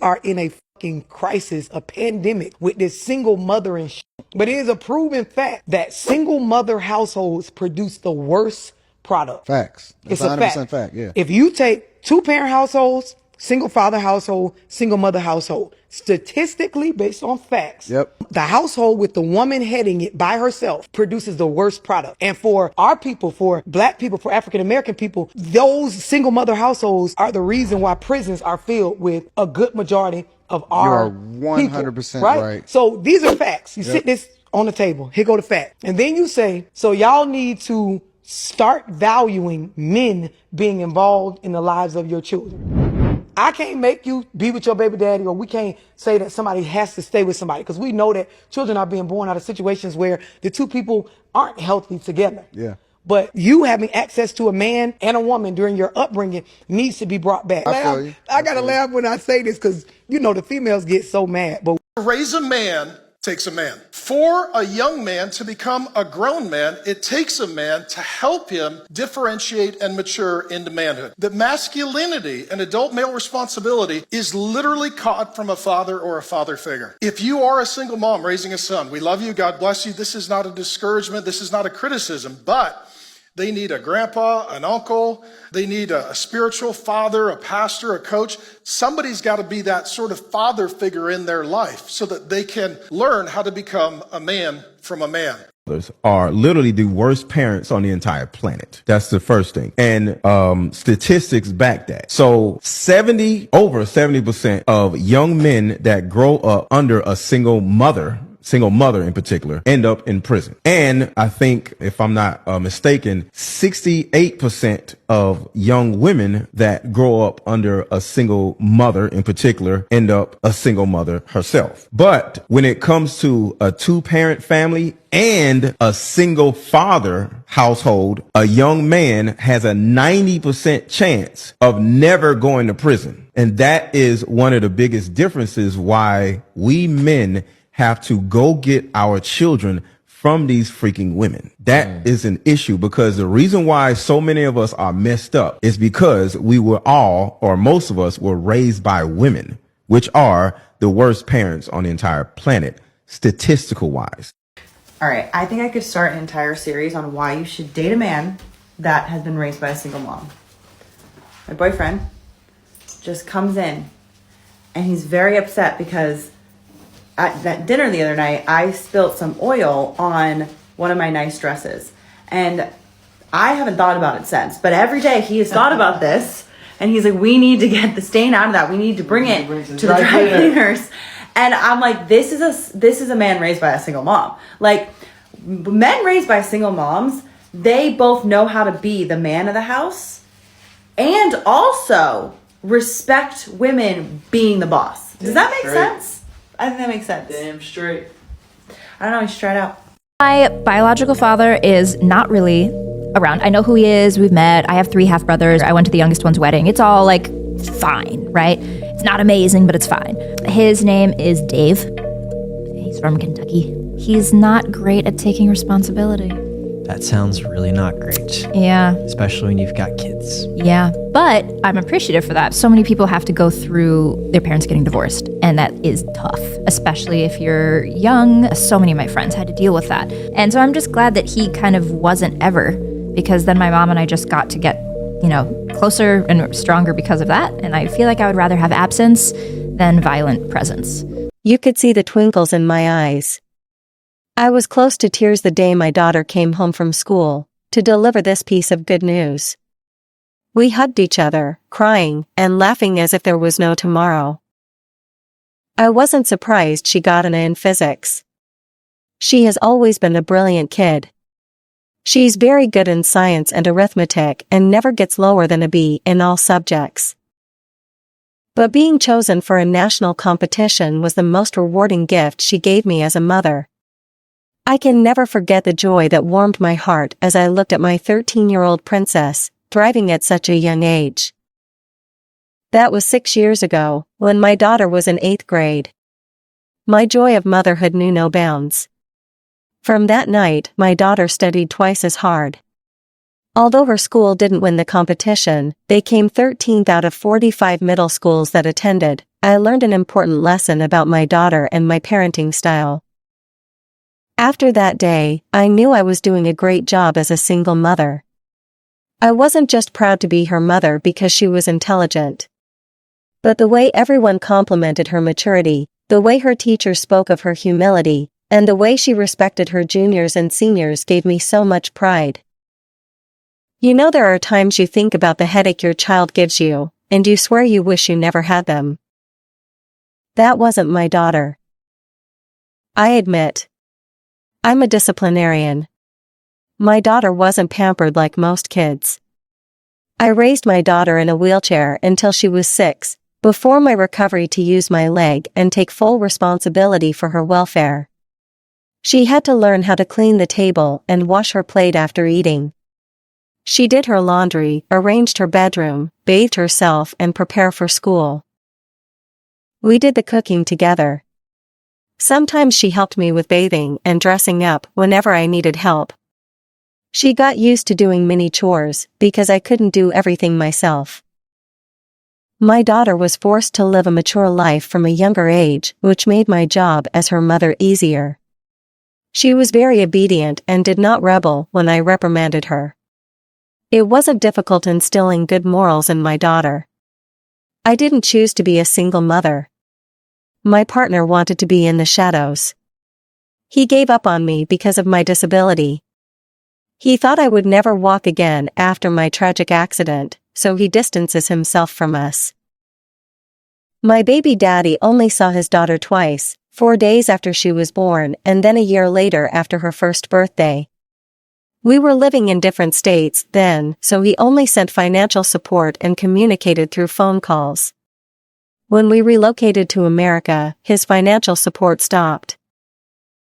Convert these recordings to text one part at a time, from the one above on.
are in a fucking crisis, a pandemic with this single mother and shit. But it is a proven fact that single mother households produce the worst product. Facts. That's It's a 100% fact, yeah. If you take 2-parent households, single father household, single mother household, statistically based on facts, the household with the woman heading it by herself produces the worst product. And for our people, for black people, for African American people, those single mother households are the reason why prisons are filled with a good majority of our You are 100% people, right? So these are facts. You sit this on the table. Here go the fact. And then you say, so y'all need to start valuing men being involved in the lives of your children. I can't make you be with your baby daddy, or we can't say that somebody has to stay with somebody, because we know that children are being born out of situations where the two people aren't healthy together. Yeah. But you having access to a man and a woman during your upbringing needs to be brought back. I feel you. I gotta laugh when I say this, because you know the females get so mad. But to raise a man takes a man. For a young man to become a grown man, it takes a man to help him differentiate and mature into manhood. That masculinity and adult male responsibility is literally caught from a father or a father figure. If you are a single mom raising a son, we love you, God bless you. This is not a discouragement, this is not a criticism, but they need a grandpa, an uncle. They need a spiritual father, a pastor, a coach. Somebody's got to be that sort of father figure in their life so that they can learn how to become a man from a man. Are literally the worst parents on the entire planet. That's the first thing. And statistics back that. So over 70% of young men that grow up under a single mother in particular, end up in prison. And I think, if I'm not mistaken, 68% of young women that grow up under a single mother in particular end up a single mother herself. But when it comes to a 2-parent family and a single father household, a young man has a 90% chance of never going to prison. And that is one of the biggest differences why we men have to go get our children from these freaking women. That is an issue, because the reason why so many of us are messed up is because we were all, or most of us, were raised by women, which are the worst parents on the entire planet, statistical wise. All right, I think I could start an entire series on why you should date a man that has been raised by a single mom. My boyfriend just comes in and he's very upset because at that dinner the other night, I spilled some oil on one of my nice dresses. And I haven't thought about it since. But every day he has thought about this. And he's like, we need to get the stain out of that. We need to bring it to the dry cleaners. And I'm like, this is a man raised by a single mom. Like, men raised by single moms, they both know how to be the man of the house and also respect women being the boss. Does that make sense? I think that makes sense. Damn straight. I don't know. You should try it out. My biological father is not really around. I know who he is. We've met. I have 3 half brothers. I went to the youngest one's wedding. It's all like fine, right? It's not amazing, but it's fine. His name is Dave. He's from Kentucky. He's not great at taking responsibility. That sounds really not great. Yeah. Especially when you've got kids. Yeah, but I'm appreciative for that. So many people have to go through their parents getting divorced, and that is tough, especially if you're young. So many of my friends had to deal with that. And so I'm just glad that he kind of wasn't ever, because then my mom and I just got to get, closer and stronger because of that. And I feel like I would rather have absence than violent presence. You could see the twinkles in my eyes. I was close to tears the day my daughter came home from school to deliver this piece of good news. We hugged each other, crying and laughing as if there was no tomorrow. I wasn't surprised she got an A in physics. She has always been a brilliant kid. She's very good in science and arithmetic and never gets lower than a B in all subjects. But being chosen for a national competition was the most rewarding gift she gave me as a mother. I can never forget the joy that warmed my heart as I looked at my 13-year-old princess, thriving at such a young age. That was 6 years ago, when my daughter was in 8th grade. My joy of motherhood knew no bounds. From that night, my daughter studied twice as hard. Although her school didn't win the competition, they came 13th out of 45 middle schools that attended. I learned an important lesson about my daughter and my parenting style. After that day, I knew I was doing a great job as a single mother. I wasn't just proud to be her mother because she was intelligent. But the way everyone complimented her maturity, the way her teachers spoke of her humility, and the way she respected her juniors and seniors gave me so much pride. You know, there are times you think about the headache your child gives you, and you swear you wish you never had them. That wasn't my daughter. I admit. I'm a disciplinarian. My daughter wasn't pampered like most kids. I raised my daughter in a wheelchair until she was 6, before my recovery to use my leg and take full responsibility for her welfare. She had to learn how to clean the table and wash her plate after eating. She did her laundry, arranged her bedroom, bathed herself, and prepared for school. We did the cooking together. Sometimes she helped me with bathing and dressing up whenever I needed help. She got used to doing mini chores because I couldn't do everything myself. My daughter was forced to live a mature life from a younger age, which made my job as her mother easier. She was very obedient and did not rebel when I reprimanded her. It wasn't difficult instilling good morals in my daughter. I didn't choose to be a single mother. My partner wanted to be in the shadows. He gave up on me because of my disability. He thought I would never walk again after my tragic accident, so he distances himself from us. My baby daddy only saw his daughter twice, 4 days after she was born and then a year later after her first birthday. We were living in different states then, so he only sent financial support and communicated through phone calls. When we relocated to America, his financial support stopped.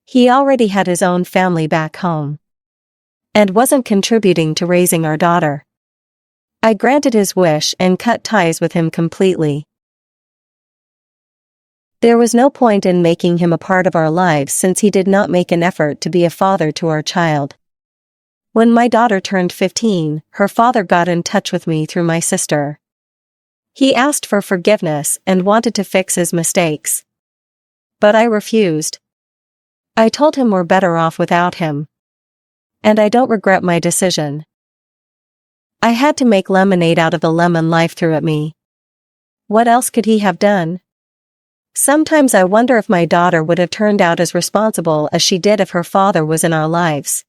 He already had his own family back home and wasn't contributing to raising our daughter. I granted his wish and cut ties with him completely. There was no point in making him a part of our lives since he did not make an effort to be a father to our child. When my daughter turned 15, her father got in touch with me through my sister. He asked for forgiveness and wanted to fix his mistakes. But I refused. I told him we're better off without him. And I don't regret my decision. I had to make lemonade out of the lemon life threw at me. What else could he have done? Sometimes I wonder if my daughter would have turned out as responsible as she did if her father was in our lives.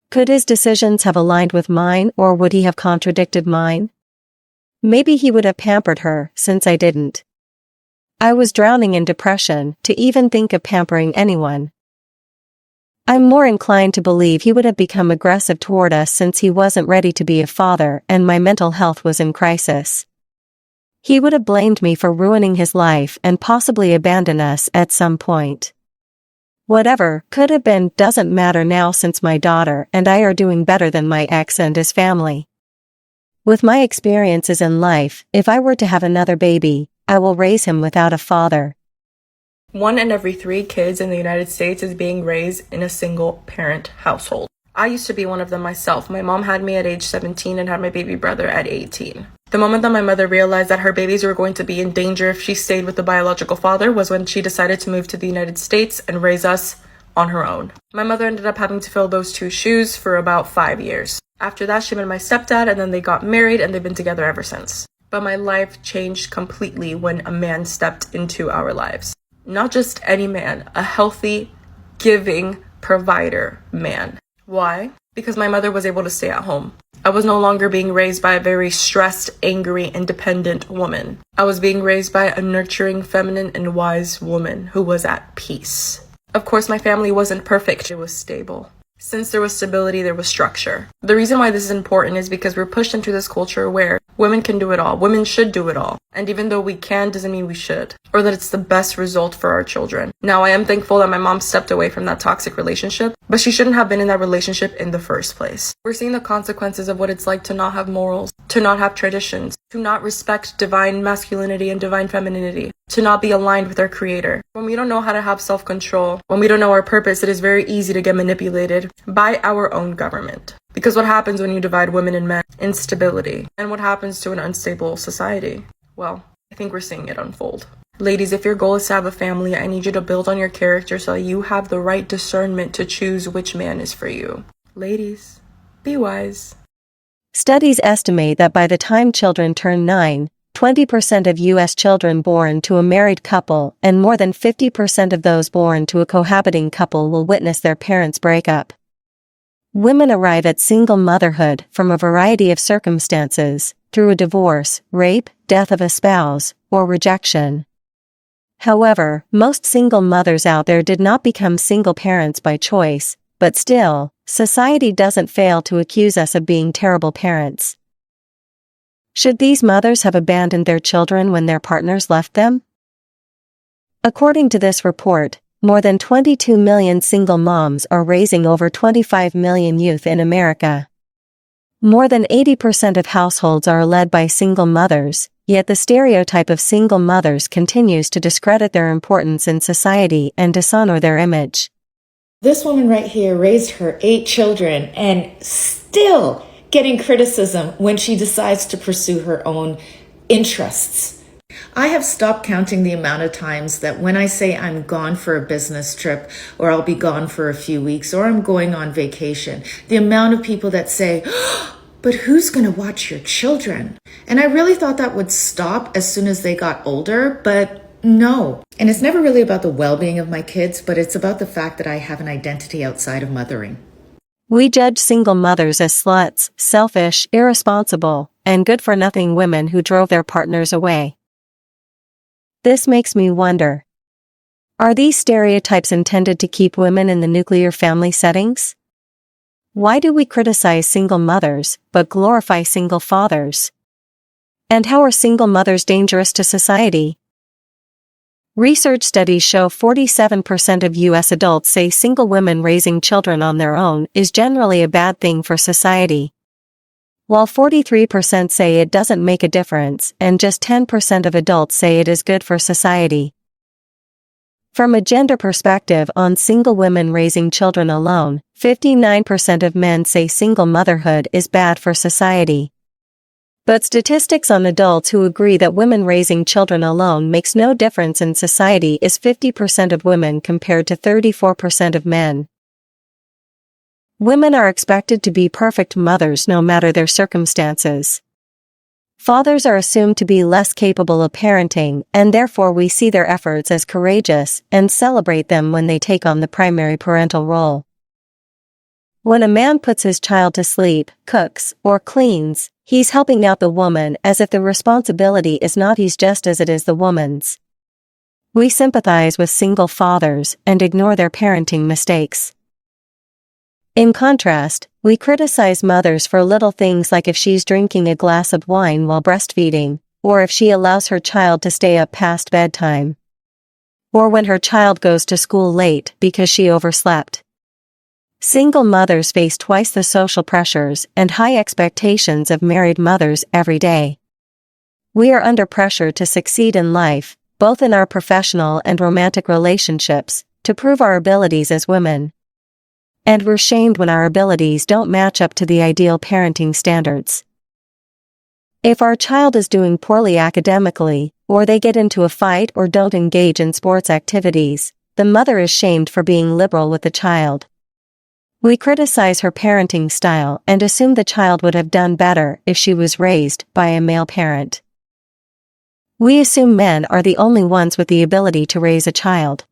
Could his decisions have aligned with mine, or would he have contradicted mine? Maybe he would have pampered her, since I didn't. I was drowning in depression to even think of pampering anyone. I'm more inclined to believe he would have become aggressive toward us since he wasn't ready to be a father and my mental health was in crisis. He would have blamed me for ruining his life and possibly abandoned us at some point. Whatever could have been doesn't matter now since my daughter and I are doing better than my ex and his family. With my experiences in life, if I were to have another baby, I will raise him without a father. 1 in every 3 kids in the United States is being raised in a single-parent household. I used to be one of them myself. My mom had me at age 17 and had my baby brother at 18. The moment that my mother realized that her babies were going to be in danger if she stayed with the biological father was when she decided to move to the United States and raise us on her own. My mother ended up having to fill those 2 shoes for about 5 years. After that, she met my stepdad and then they got married and they've been together ever since. But my life changed completely when a man stepped into our lives. Not just any man, a healthy, giving, provider man. Why? Because my mother was able to stay at home. I was no longer being raised by a very stressed, angry, independent woman. I was being raised by a nurturing, feminine, and wise woman who was at peace. Of course, my family wasn't perfect. It was stable. Since there was stability, there was structure. The reason why this is important is because we're pushed into this culture where women can do it all. Women should do it all. And even though we can, doesn't mean we should. Or that it's the best result for our children. Now, I am thankful that my mom stepped away from that toxic relationship, but she shouldn't have been in that relationship in the first place. We're seeing the consequences of what it's like to not have morals, to not have traditions, to not respect divine masculinity and divine femininity. to not be aligned with our creator. When we don't know how to have self-control, when we don't know our purpose, it is very easy to get manipulated by our own government. Because what happens when you divide women and men? Instability. And what happens to an unstable society? Well, I think we're seeing it unfold. Ladies, if your goal is to have a family, I need you to build on your character so you have the right discernment to choose which man is for you. Ladies, be wise. Studies estimate that by the time children turn 9, 20% of U.S. children born to a married couple and more than 50% of those born to a cohabiting couple will witness their parents break up. Women arrive at single motherhood from a variety of circumstances, through a divorce, rape, death of a spouse, or rejection. However, most single mothers out there did not become single parents by choice, but still, society doesn't fail to accuse us of being terrible parents. Should these mothers have abandoned their children when their partners left them? According to this report, more than 22 million single moms are raising over 25 million youth in America. More than 80% of households are led by single mothers, yet the stereotype of single mothers continues to discredit their importance in society and dishonor their image. This woman right here raised her 8 children and still getting criticism when she decides to pursue her own interests. I have stopped counting the amount of times that when I say I'm gone for a business trip, or I'll be gone for a few weeks, or I'm going on vacation, the amount of people that say, "Oh, but who's going to watch your children?" And I really thought that would stop as soon as they got older, but no. And it's never really about the well-being of my kids, but it's about the fact that I have an identity outside of mothering. We judge single mothers as sluts, selfish, irresponsible, and good-for-nothing women who drove their partners away. This makes me wonder, are these stereotypes intended to keep women in the nuclear family settings? Why do we criticize single mothers, but glorify single fathers? And how are single mothers dangerous to society? Research studies show 47% of U.S. adults say single women raising children on their own is generally a bad thing for society, while 43% say it doesn't make a difference and just 10% of adults say it is good for society. From a gender perspective on single women raising children alone, 59% of men say single motherhood is bad for society. But statistics on adults who agree that women raising children alone makes no difference in society is 50% of women compared to 34% of men. Women are expected to be perfect mothers no matter their circumstances. Fathers are assumed to be less capable of parenting, and therefore we see their efforts as courageous and celebrate them when they take on the primary parental role. When a man puts his child to sleep, cooks, or cleans, he's helping out the woman as if the responsibility is not his just as it is the woman's. We sympathize with single fathers and ignore their parenting mistakes. In contrast, we criticize mothers for little things like if she's drinking a glass of wine while breastfeeding, or if she allows her child to stay up past bedtime, or when her child goes to school late because she overslept. Single mothers face twice the social pressures and high expectations of married mothers every day. We are under pressure to succeed in life, both in our professional and romantic relationships, to prove our abilities as women. And we're shamed when our abilities don't match up to the ideal parenting standards. If our child is doing poorly academically, or they get into a fight or don't engage in sports activities, the mother is shamed for being liberal with the child. We criticize her parenting style and assume the child would have done better if she was raised by a male parent. We assume men are the only ones with the ability to raise a child.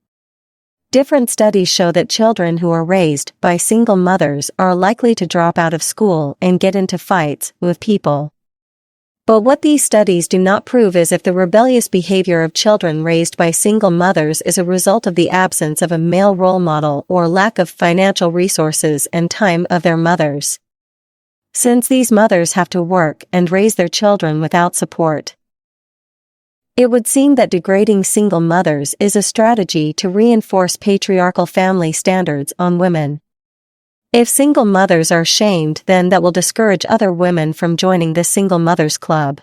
Different studies show that children who are raised by single mothers are likely to drop out of school and get into fights with people. But what these studies do not prove is if the rebellious behavior of children raised by single mothers is a result of the absence of a male role model or lack of financial resources and time of their mothers. Since these mothers have to work and raise their children without support, it would seem that degrading single mothers is a strategy to reinforce patriarchal family standards on women. If single mothers are shamed, then that will discourage other women from joining the single mothers club.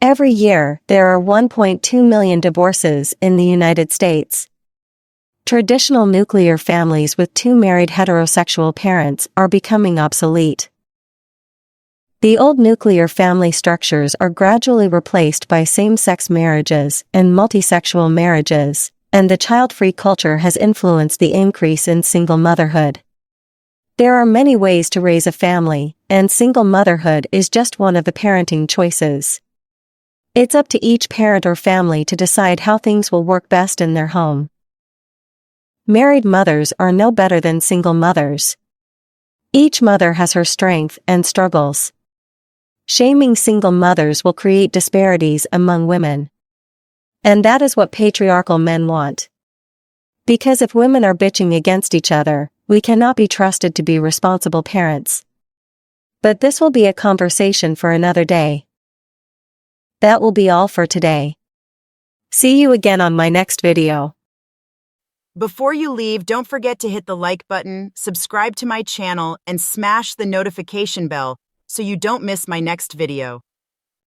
Every year, there are 1.2 million divorces in the United States. Traditional nuclear families with two married heterosexual parents are becoming obsolete. The old nuclear family structures are gradually replaced by same-sex marriages and multisexual marriages, and the child-free culture has influenced the increase in single motherhood. There are many ways to raise a family, and single motherhood is just one of the parenting choices. It's up to each parent or family to decide how things will work best in their home. Married mothers are no better than single mothers. Each mother has her strength and struggles. Shaming single mothers will create disparities among women. And that is what patriarchal men want. Because if women are bitching against each other, we cannot be trusted to be responsible parents. But this will be a conversation for another day. That will be all for today. See you again on my next video. Before you leave, don't forget to hit the like button, subscribe to my channel, and smash the notification bell so you don't miss my next video.